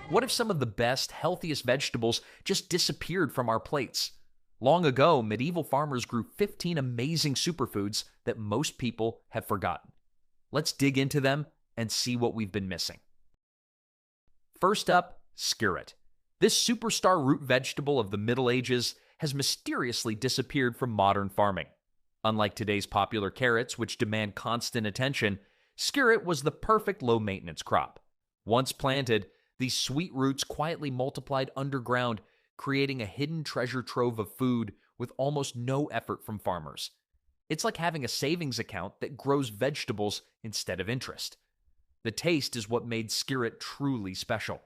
What if some of the best, healthiest vegetables just disappeared from our plates? Long ago, medieval farmers grew 15 amazing superfoods that most people have forgotten. Let's dig into them and see what we've been missing. First up, scireta. This superstar root vegetable of the Middle Ages has mysteriously disappeared from modern farming. Unlike today's popular carrots, which demand constant attention, scireta was the perfect low-maintenance crop. Once planted, these sweet roots quietly multiplied underground, creating a hidden treasure trove of food with almost no effort from farmers. It's like having a savings account that grows vegetables instead of interest. The taste is what made scireta truly special.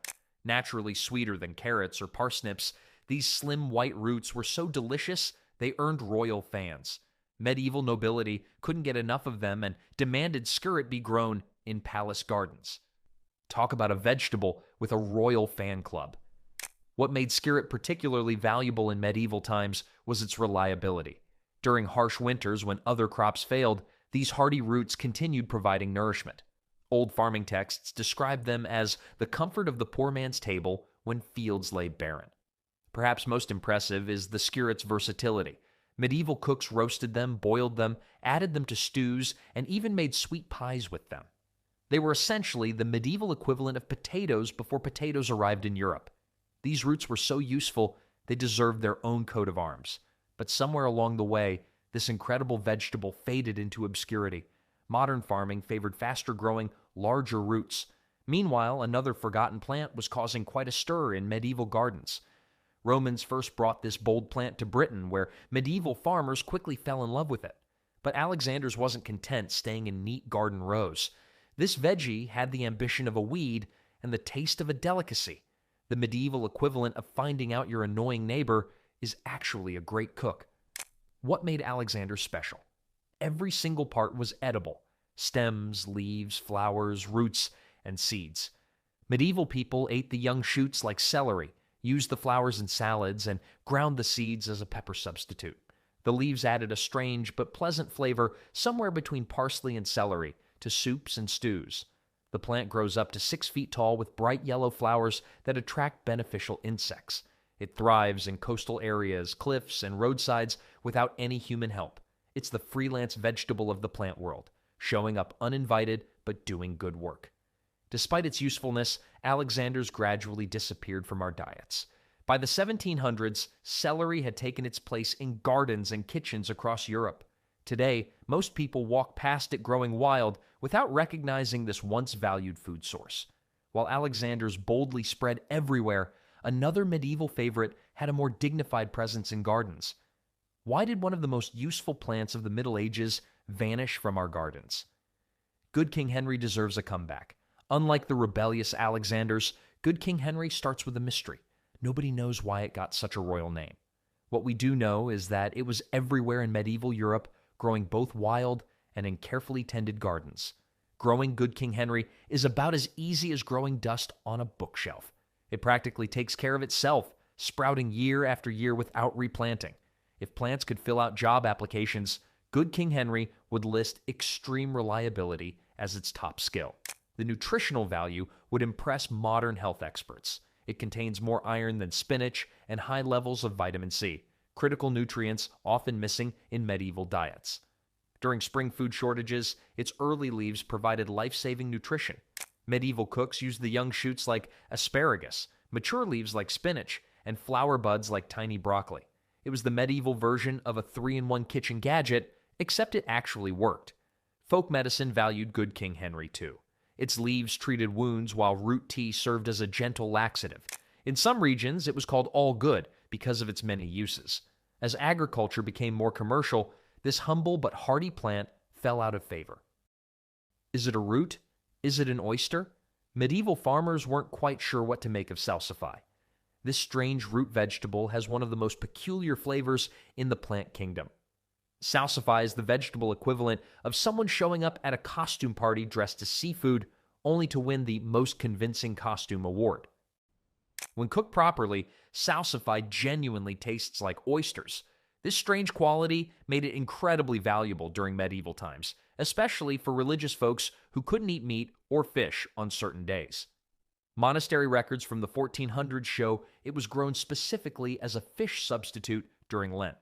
Naturally sweeter than carrots or parsnips, these slim white roots were so delicious they earned royal fans. Medieval nobility couldn't get enough of them and demanded scireta be grown in palace gardens. Talk about a vegetable with a royal fan club. What made scireta particularly valuable in medieval times was its reliability. During harsh winters when other crops failed, these hardy roots continued providing nourishment. Old farming texts describe them as the comfort of the poor man's table when fields lay barren. Perhaps most impressive is the scireta's versatility. Medieval cooks roasted them, boiled them, added them to stews, and even made sweet pies with them. They were essentially the medieval equivalent of potatoes before potatoes arrived in Europe. These roots were so useful, they deserved their own coat of arms. But somewhere along the way, this incredible vegetable faded into obscurity. Modern farming favored faster-growing, larger roots. Meanwhile, another forgotten plant was causing quite a stir in medieval gardens. Romans first brought this bold plant to Britain, where medieval farmers quickly fell in love with it. But Alexander's wasn't content staying in neat garden rows. This veggie had the ambition of a weed and the taste of a delicacy. The medieval equivalent of finding out your annoying neighbor is actually a great cook. What made Alexander special? Every single part was edible: stems, leaves, flowers, roots, and seeds. Medieval people ate the young shoots like celery, used the flowers in salads, and ground the seeds as a pepper substitute. The leaves added a strange but pleasant flavor somewhere between parsley and celery to soups and stews. The plant grows up to 6 feet tall with bright yellow flowers that attract beneficial insects. It thrives in coastal areas, cliffs, and roadsides without any human help. It's the freelance vegetable of the plant world, showing up uninvited but doing good work. Despite its usefulness, Alexander's gradually disappeared from our diets. By the 1700s, celery had taken its place in gardens and kitchens across Europe. Today, most people walk past it growing wild without recognizing this once valued food source. While Alexander's boldly spread everywhere, another medieval favorite had a more dignified presence in gardens. Why did one of the most useful plants of the Middle Ages vanish from our gardens? Good King Henry deserves a comeback. Unlike the rebellious Alexanders, Good King Henry starts with a mystery. Nobody knows why it got such a royal name. What we do know is that it was everywhere in medieval Europe, growing both wild and in carefully tended gardens. Growing Good King Henry is about as easy as growing dust on a bookshelf. It practically takes care of itself, sprouting year after year without replanting. If plants could fill out job applications, Good King Henry would list extreme reliability as its top skill. The nutritional value would impress modern health experts. It contains more iron than spinach and high levels of vitamin C, critical nutrients often missing in medieval diets. During spring food shortages, its early leaves provided life-saving nutrition. Medieval cooks used the young shoots like asparagus, mature leaves like spinach, and flower buds like tiny broccoli. It was the medieval version of a 3-in-1 kitchen gadget, except it actually worked. Folk medicine valued Good King Henry too. Its leaves treated wounds while root tea served as a gentle laxative. In some regions, it was called all good because of its many uses. As agriculture became more commercial, this humble but hardy plant fell out of favor. Is it a root? Is it an oyster? Medieval farmers weren't quite sure what to make of salsify. This strange root vegetable has one of the most peculiar flavors in the plant kingdom. Salsify is the vegetable equivalent of someone showing up at a costume party dressed as seafood, only to win the Most Convincing Costume award. When cooked properly, salsify genuinely tastes like oysters. This strange quality made it incredibly valuable during medieval times, especially for religious folks who couldn't eat meat or fish on certain days. Monastery records from the 1400s show it was grown specifically as a fish substitute during Lent.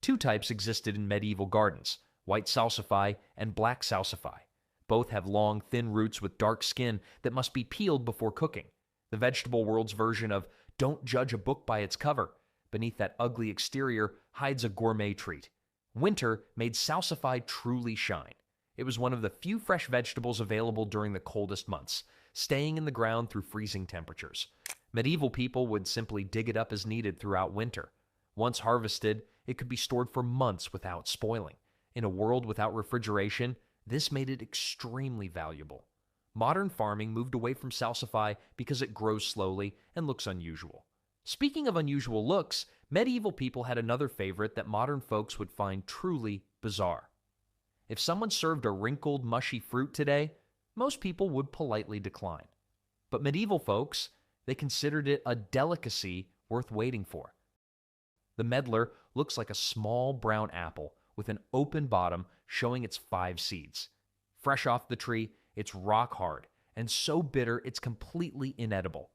Two types existed in medieval gardens, white salsify and black salsify. Both have long, thin roots with dark skin that must be peeled before cooking. The vegetable world's version of "don't judge a book by its cover." Beneath that ugly exterior hides a gourmet treat. Winter made salsify truly shine. It was one of the few fresh vegetables available during the coldest months, staying in the ground through freezing temperatures. Medieval people would simply dig it up as needed throughout winter. Once harvested, it could be stored for months without spoiling. In a world without refrigeration, this made it extremely valuable. Modern farming moved away from salsify because it grows slowly and looks unusual. Speaking of unusual looks, medieval people had another favorite that modern folks would find truly bizarre. If someone served a wrinkled, mushy fruit today, most people would politely decline. But medieval folks, they considered it a delicacy worth waiting for. The medlar looks like a small brown apple with an open bottom showing its 5 seeds. Fresh off the tree, it's rock hard and so bitter it's completely inedible.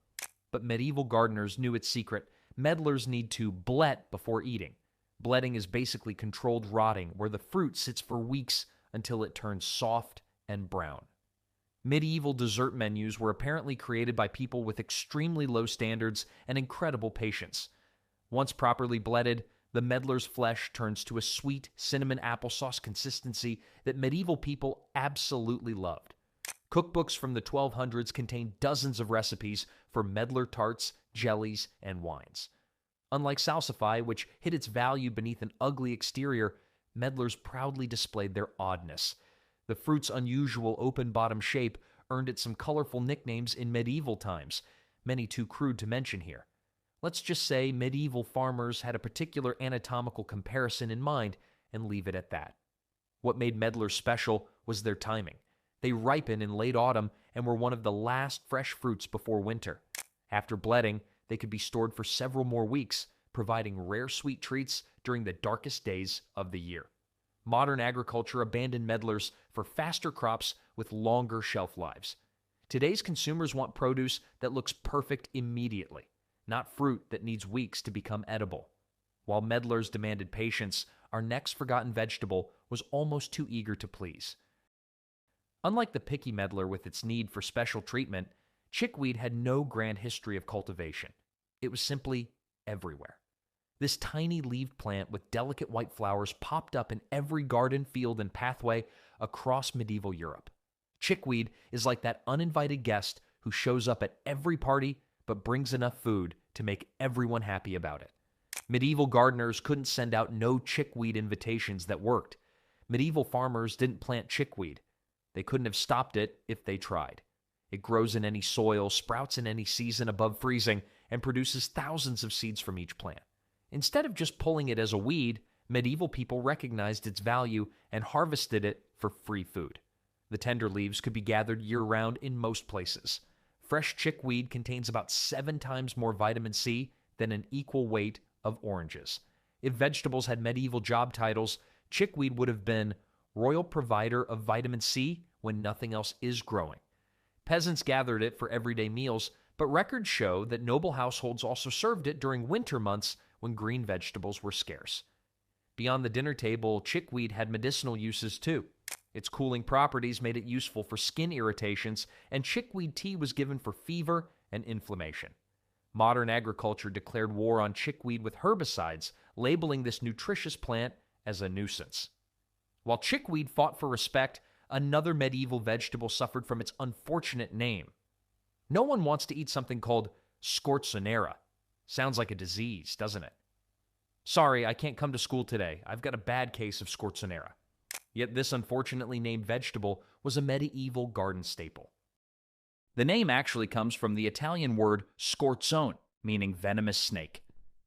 But medieval gardeners knew its secret. Medlars need to blet before eating. Bletting is basically controlled rotting, where the fruit sits for weeks until it turns soft and brown. Medieval dessert menus were apparently created by people with extremely low standards and incredible patience. Once properly bletted, the medlar's flesh turns to a sweet cinnamon applesauce consistency that medieval people absolutely loved. Cookbooks from the 1200s contain dozens of recipes for medlar tarts, jellies, and wines. Unlike salsify, which hid its value beneath an ugly exterior, medlars proudly displayed their oddness. The fruit's unusual open-bottom shape earned it some colorful nicknames in medieval times, many too crude to mention here. Let's just say medieval farmers had a particular anatomical comparison in mind and leave it at that. What made medlars special was their timing. They ripen in late autumn and were one of the last fresh fruits before winter. After bletting, they could be stored for several more weeks, providing rare sweet treats during the darkest days of the year. Modern agriculture abandoned medlars for faster crops with longer shelf lives. Today's consumers want produce that looks perfect immediately, not fruit that needs weeks to become edible. While medlars demanded patience, our next forgotten vegetable was almost too eager to please. Unlike the picky medlar with its need for special treatment, chickweed had no grand history of cultivation. It was simply everywhere. This tiny leaved plant with delicate white flowers popped up in every garden, field, and pathway across medieval Europe. Chickweed is like that uninvited guest who shows up at every party but brings enough food to make everyone happy about it. Medieval gardeners couldn't send out no chickweed invitations that worked. Medieval farmers didn't plant chickweed. They couldn't have stopped it if they tried. It grows in any soil, sprouts in any season above freezing, and produces thousands of seeds from each plant. Instead of just pulling it as a weed, medieval people recognized its value and harvested it for free food. The tender leaves could be gathered year-round in most places. Fresh chickweed contains about 7 times more vitamin C than an equal weight of oranges. If vegetables had medieval job titles, chickweed would have been royal provider of vitamin C when nothing else is growing. Peasants gathered it for everyday meals, but records show that noble households also served it during winter months when green vegetables were scarce. Beyond the dinner table, chickweed had medicinal uses too. Its cooling properties made it useful for skin irritations, and chickweed tea was given for fever and inflammation. Modern agriculture declared war on chickweed with herbicides, labeling this nutritious plant as a nuisance. While chickweed fought for respect, another medieval vegetable suffered from its unfortunate name. No one wants to eat something called scorzonera. Sounds like a disease, doesn't it? Sorry, I can't come to school today. I've got a bad case of scorzonera. Yet this unfortunately named vegetable was a medieval garden staple. The name actually comes from the Italian word scorzone, meaning venomous snake.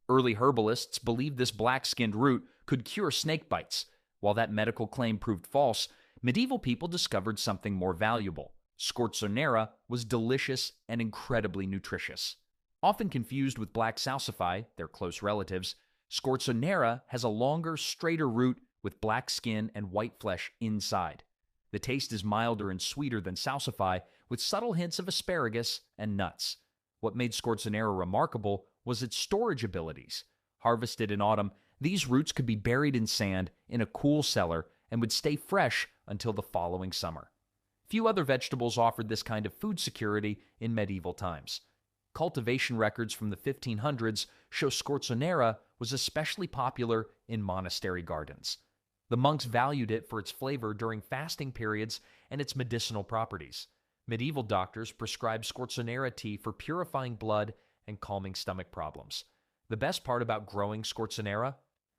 Early herbalists believed this black-skinned root could cure snake bites. While that medical claim proved false, medieval people discovered something more valuable. Scorzonera was delicious and incredibly nutritious. Often confused with black salsify, their close relatives, scorzonera has a longer, straighter root with black skin and white flesh inside. The taste is milder and sweeter than salsify, with subtle hints of asparagus and nuts. What made scorzonera remarkable was its storage abilities. Harvested in autumn, these roots could be buried in sand in a cool cellar and would stay fresh until the following summer. Few other vegetables offered this kind of food security in medieval times. Cultivation records from the 1500s show scorzonera was especially popular in monastery gardens. The monks valued it for its flavor during fasting periods and its medicinal properties. Medieval doctors prescribed scorzonera tea for purifying blood and calming stomach problems. The best part about growing scorzonera?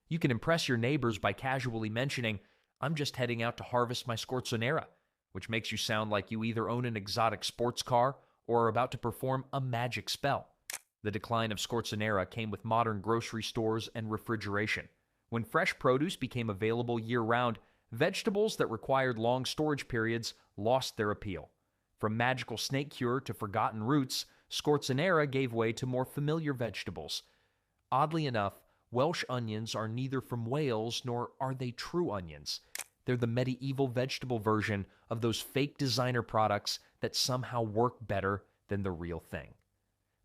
You can impress your neighbors by casually mentioning, "I'm just heading out to harvest my scorzonera," which makes you sound like you either own an exotic sports car or are about to perform a magic spell. The decline of scorzonera came with modern grocery stores and refrigeration. When fresh produce became available year-round, vegetables that required long storage periods lost their appeal. From magical snake cure to forgotten roots, scorzonera gave way to more familiar vegetables. Oddly enough, Welsh onions are neither from Wales nor are they true onions. They're the medieval vegetable version of those fake designer products that somehow work better than the real thing.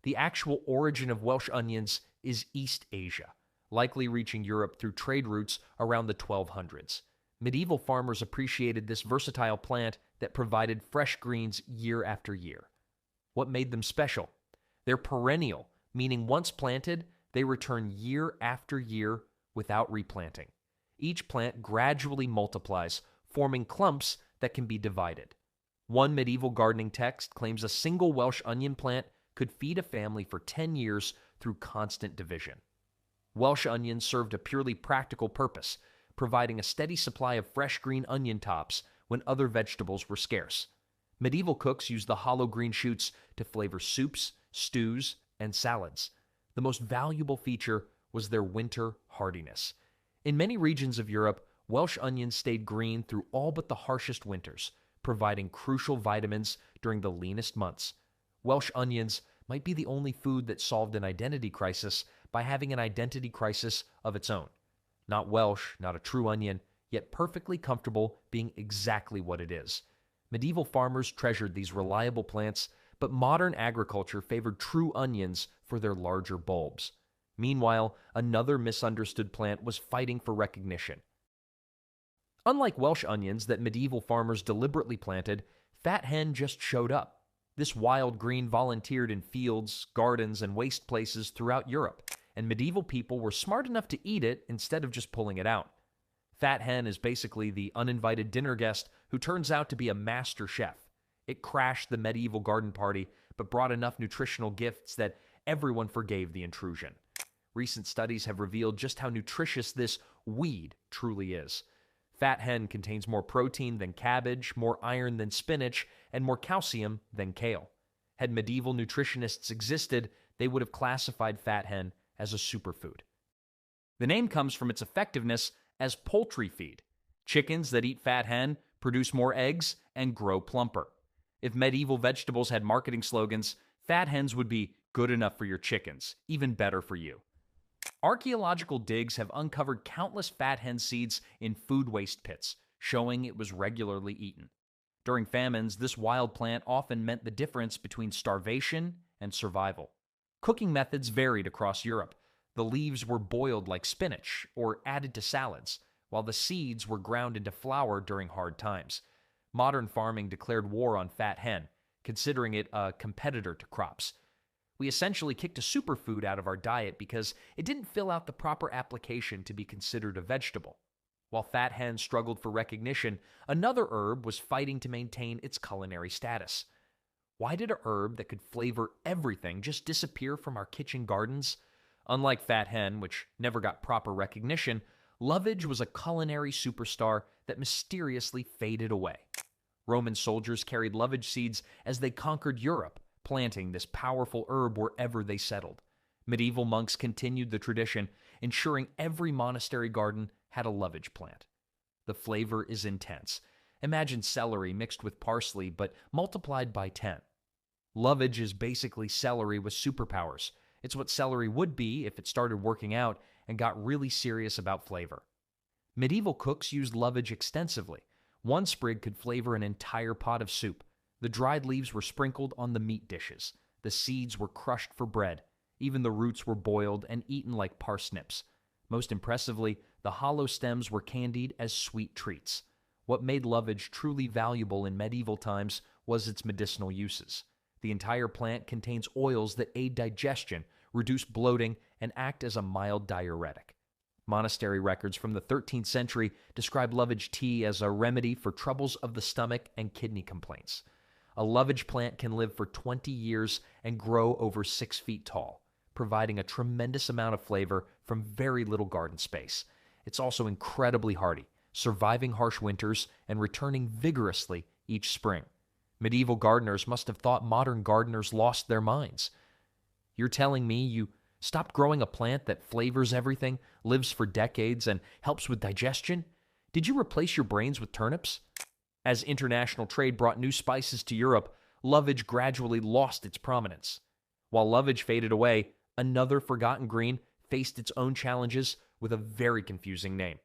The actual origin of Welsh onions is East Asia, likely reaching Europe through trade routes around the 1200s. Medieval farmers appreciated this versatile plant that provided fresh greens year after year. What made them special? They're perennial, meaning once planted, they return year after year without replanting. Each plant gradually multiplies, forming clumps that can be divided. One medieval gardening text claims a single Welsh onion plant could feed a family for 10 years through constant division. Welsh onions served a purely practical purpose, providing a steady supply of fresh green onion tops when other vegetables were scarce. Medieval cooks used the hollow green shoots to flavor soups, stews, and salads. The most valuable feature was their winter hardiness. In many regions of Europe, Welsh onions stayed green through all but the harshest winters, providing crucial vitamins during the leanest months. Welsh onions might be the only food that solved an identity crisis by having an identity crisis of its own. Not Welsh, not a true onion, yet perfectly comfortable being exactly what it is. Medieval farmers treasured these reliable plants, but modern agriculture favored true onions for their larger bulbs. Meanwhile, another misunderstood plant was fighting for recognition. Unlike Welsh onions that medieval farmers deliberately planted, fat hen just showed up. This wild green volunteered in fields, gardens, and waste places throughout Europe, and medieval people were smart enough to eat it instead of just pulling it out. Fat hen is basically the uninvited dinner guest who turns out to be a master chef. It crashed the medieval garden party, but brought enough nutritional gifts that everyone forgave the intrusion. Recent studies have revealed just how nutritious this weed truly is. Fat hen contains more protein than cabbage, more iron than spinach, and more calcium than kale. Had medieval nutritionists existed, they would have classified fat hen as a superfood. The name comes from its effectiveness as poultry feed. Chickens that eat fat hen produce more eggs and grow plumper. If medieval vegetables had marketing slogans, fat hens would be good enough for your chickens, even better for you. Archaeological digs have uncovered countless fat hen seeds in food waste pits, showing it was regularly eaten. During famines, this wild plant often meant the difference between starvation and survival. Cooking methods varied across Europe. The leaves were boiled like spinach or added to salads, while the seeds were ground into flour during hard times. Modern farming declared war on fat hen, considering it a competitor to crops. We essentially kicked a superfood out of our diet because it didn't fill out the proper application to be considered a vegetable. While fat hen struggled for recognition, another herb was fighting to maintain its culinary status. Why did a herb that could flavor everything just disappear from our kitchen gardens? Unlike fat hen, which never got proper recognition, lovage was a culinary superstar that mysteriously faded away. Roman soldiers carried lovage seeds as they conquered Europe, planting this powerful herb wherever they settled. Medieval monks continued the tradition, ensuring every monastery garden had a lovage plant. The flavor is intense. Imagine celery mixed with parsley, but multiplied by 10. Lovage is basically celery with superpowers. It's what celery would be if it started working out and got really serious about flavor. Medieval cooks used lovage extensively. One sprig could flavor an entire pot of soup. The dried leaves were sprinkled on the meat dishes. The seeds were crushed for bread. Even the roots were boiled and eaten like parsnips. Most impressively, the hollow stems were candied as sweet treats. What made lovage truly valuable in medieval times was its medicinal uses. The entire plant contains oils that aid digestion, reduce bloating, and act as a mild diuretic. Monastery records from the 13th century describe lovage tea as a remedy for troubles of the stomach and kidney complaints. A lovage plant can live for 20 years and grow over 6 feet tall, providing a tremendous amount of flavor from very little garden space. It's also incredibly hardy, surviving harsh winters and returning vigorously each spring. Medieval gardeners must have thought modern gardeners lost their minds. You're telling me you stopped growing a plant that flavors everything, lives for decades, and helps with digestion? Did you replace your brains with turnips? As international trade brought new spices to Europe, lovage gradually lost its prominence. While lovage faded away, another forgotten green faced its own challenges with a very confusing name.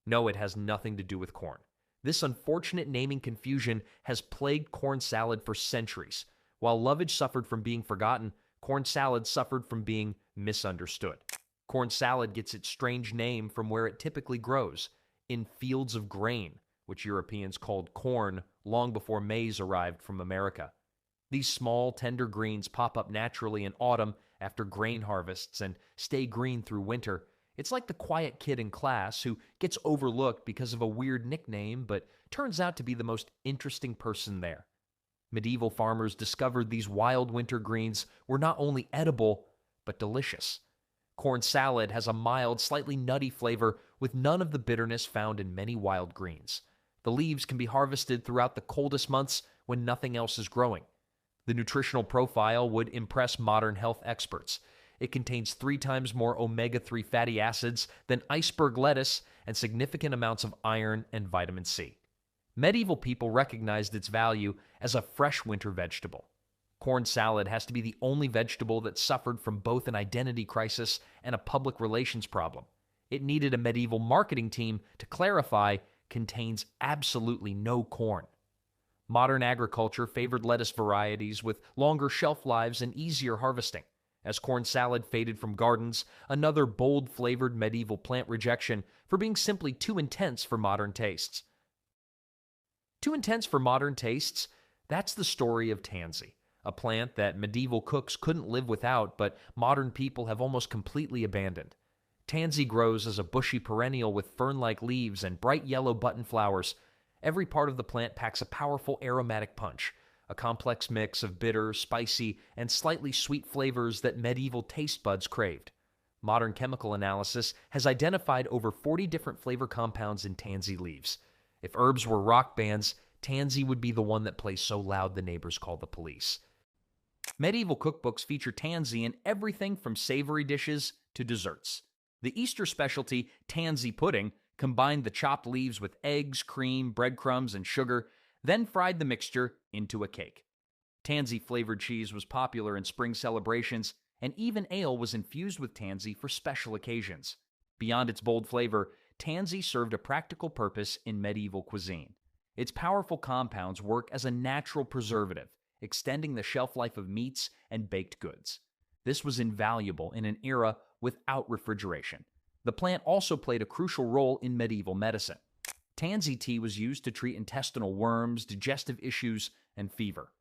No, it has nothing to do with corn. This unfortunate naming confusion has plagued corn salad for centuries. While lovage suffered from being forgotten, corn salad suffered from being misunderstood. Corn salad gets its strange name from where it typically grows, in fields of grain, which Europeans called corn long before maize arrived from America. These small, tender greens pop up naturally in autumn after grain harvests and stay green through winter. It's like the quiet kid in class who gets overlooked because of a weird nickname but turns out to be the most interesting person there. Medieval farmers discovered these wild winter greens were not only edible, but delicious. Corn salad has a mild, slightly nutty flavor with none of the bitterness found in many wild greens. The leaves can be harvested throughout the coldest months when nothing else is growing. The nutritional profile would impress modern health experts. It contains 3 times more omega-3 fatty acids than iceberg lettuce and significant amounts of iron and vitamin C. Medieval people recognized its value as a fresh winter vegetable. Corn salad has to be the only vegetable that suffered from both an identity crisis and a public relations problem. It needed a medieval marketing team to clarify contains absolutely no corn. Modern agriculture favored lettuce varieties with longer shelf lives and easier harvesting. As corn salad faded from gardens, another bold-flavored medieval plant rejection for being simply too intense for modern tastes. Too intense for modern tastes? That's the story of tansy, a plant that medieval cooks couldn't live without, but modern people have almost completely abandoned. Tansy grows as a bushy perennial with fern-like leaves and bright yellow button flowers. Every part of the plant packs a powerful aromatic punch, a complex mix of bitter, spicy, and slightly sweet flavors that medieval taste buds craved. Modern chemical analysis has identified over 40 different flavor compounds in tansy leaves. If herbs were rock bands, tansy would be the one that plays so loud the neighbors call the police. Medieval cookbooks feature tansy in everything from savory dishes to desserts. The Easter specialty, tansy pudding, combined the chopped leaves with eggs, cream, breadcrumbs, and sugar, then fried the mixture into a cake. Tansy-flavored cheese was popular in spring celebrations, and even ale was infused with tansy for special occasions. Beyond its bold flavor, tansy served a practical purpose in medieval cuisine. Its powerful compounds work as a natural preservative, extending the shelf life of meats and baked goods. This was invaluable in an era without refrigeration. The plant also played a crucial role in medieval medicine. Tansy tea was used to treat intestinal worms, digestive issues, and fever.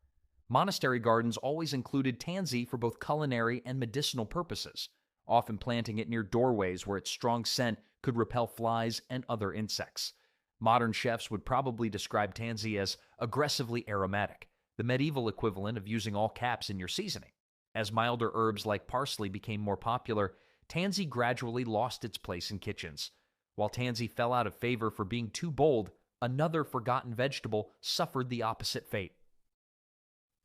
Monastery gardens always included tansy for both culinary and medicinal purposes, often planting it near doorways where its strong scent could repel flies and other insects. Modern chefs would probably describe tansy as aggressively aromatic, the medieval equivalent of using all caps in your seasoning. As milder herbs like parsley became more popular, tansy gradually lost its place in kitchens. While tansy fell out of favor for being too bold, another forgotten vegetable suffered the opposite fate.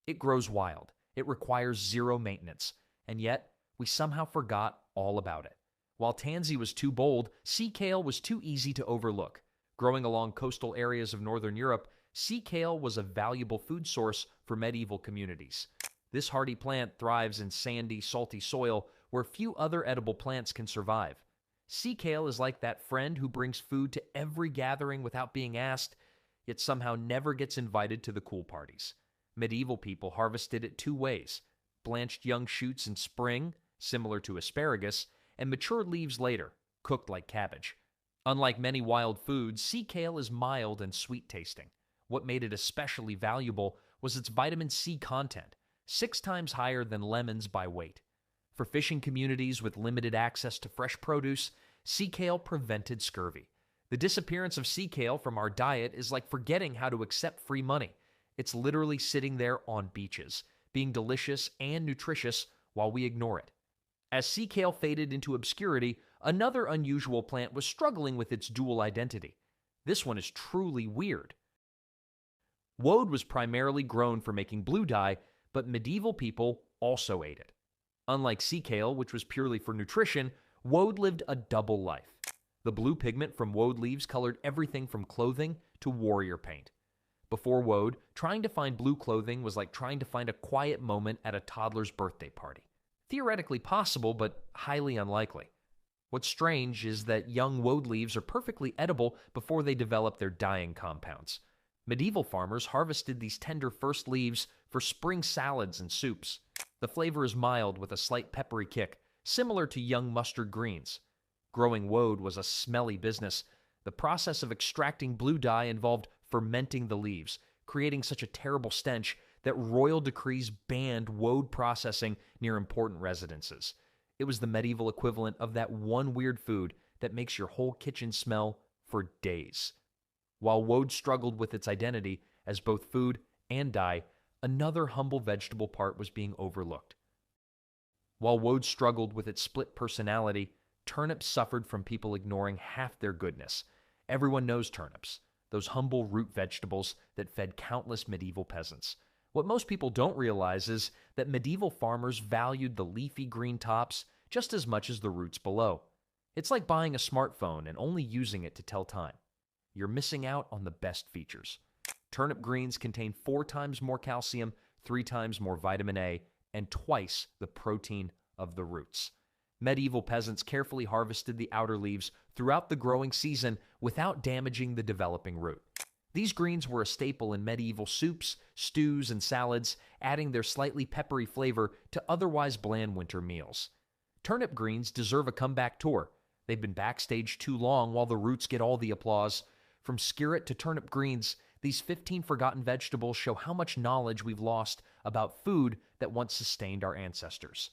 It grows wild. It requires zero maintenance, and yet we somehow forgot all about it. While tansy was too bold, sea kale was too easy to overlook. Growing along coastal areas of northern Europe, sea kale was a valuable food source for medieval communities. This hardy plant thrives in sandy, salty soil where few other edible plants can survive. Sea kale is like that friend who brings food to every gathering without being asked. yet somehow never gets invited to the cool parties. Medieval people harvested it two ways: blanched young shoots in spring, similar to asparagus, and matured leaves later, cooked like cabbage. Unlike many wild foods, sea kale is mild and sweet tasting. What made it especially valuable was its vitamin C content, 6 times higher than lemons by weight. For fishing communities with limited access to fresh produce, sea kale prevented scurvy. The disappearance of sea kale from our diet is like forgetting how to accept free money. It's literally sitting there on beaches, being delicious and nutritious while we ignore it. As sea kale faded into obscurity, another unusual plant was struggling with its dual identity. This one is truly weird. Woad was primarily grown for making blue dye, but medieval people also ate it. Unlike sea kale, which was purely for nutrition, woad lived a double life. The blue pigment from woad leaves colored everything from clothing to warrior paint. Before woad, trying to find blue clothing was like trying to find a quiet moment at a toddler's birthday party. Theoretically possible, but highly unlikely. What's strange is that young woad leaves are perfectly edible before they develop their dyeing compounds. Medieval farmers harvested these tender first leaves for spring salads and soups. The flavor is mild with a slight peppery kick, similar to young mustard greens. Growing woad was a smelly business. The process of extracting blue dye involved fermenting the leaves, creating such a terrible stench that royal decrees banned woad processing near important residences. It was the medieval equivalent of that one weird food that makes your whole kitchen smell for days. While woad struggled with its identity as both food and dye, another humble vegetable part was being overlooked. While woad struggled with its split personality, turnips suffered from people ignoring half their goodness. Everyone knows turnips, those humble root vegetables that fed countless medieval peasants. What most people don't realize is that medieval farmers valued the leafy green tops just as much as the roots below. It's like buying a smartphone and only using it to tell time. You're missing out on the best features. Turnip greens contain 4 times more calcium, 3 times more vitamin A, and twice the protein of the roots. Medieval peasants carefully harvested the outer leaves throughout the growing season without damaging the developing root. These greens were a staple in medieval soups, stews, and salads, adding their slightly peppery flavor to otherwise bland winter meals. Turnip greens deserve a comeback tour. They've been backstage too long while the roots get all the applause. From scireta to turnip greens, these 15 forgotten vegetables show how much knowledge we've lost about food that once sustained our ancestors.